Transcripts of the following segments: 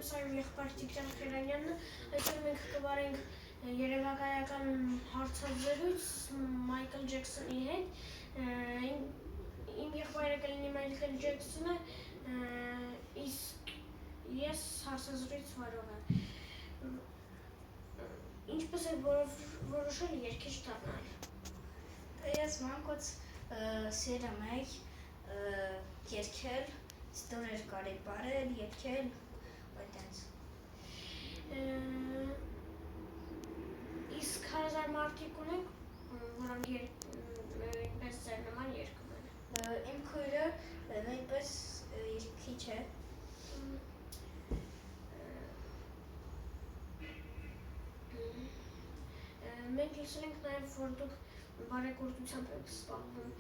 Սարյու եղբայր Տիգրան Խերանյանն, այսօր մենք կվարենք երևակայական հարցազրույց Մայքլ Ջեքսոնի հետ։ Իմ եղբայրը կլինի Մայքլ Ջեքսոնը, իսկ ես հարցազրույց վարող եմ։ Ինչպես եք որոշել երգիչ դառնալ։ Ես մանկուց սիրում եմ երգել, ստորեր կարի բարել, երգել, այդտենց։ Իսկ հարազատ մարդիկ ունեք, որոնք նույնպես ձեր նման երգում են։ Իմ քույրը նույնպես երգիչ է։ Մենք լսել ենք նաև, որ դուք բարեգործությամբ եք զբաղվում։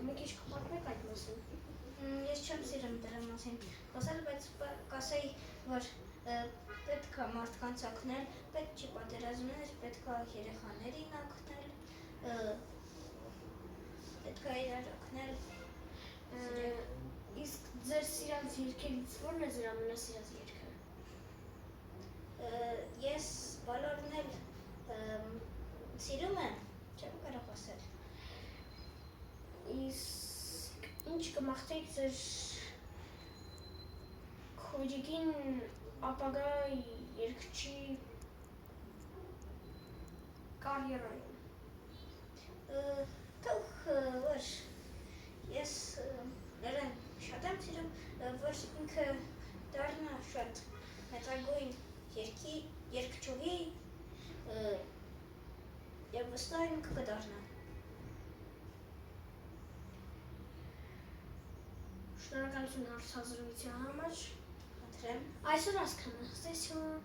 Մի քիչ կպատմեք այդ մասին։ Ես չեմ սիրում դրա մասին խոսել, բայց կասեի, որ պետք է մարդկանց օգնել, պետք չի պատերազմներ, պետք է երեխաներին օգնել, պետք է իրար օգնել։ Իսկ ձեր սիրած երգերից ո՞րն է ձեր ամենասիրած երգը։ Ես բոլորն էլ սիրում եմ, չեմ կարող ասել։ Իսկ ինչ կմաղթեք ձեր քույրիկին ապագա երգչի կարիերայում։ Թող որ ես նրան շատ եմ սիրում, որ ինքը դառնա շատ մեծագույն երգչուհի և վստահ եմ ինքը կդառնա։ Շնորհակալություն հարցազրույցի համար։ Խնդրեմ։ Այսօր այսքանը, ստեսյուն։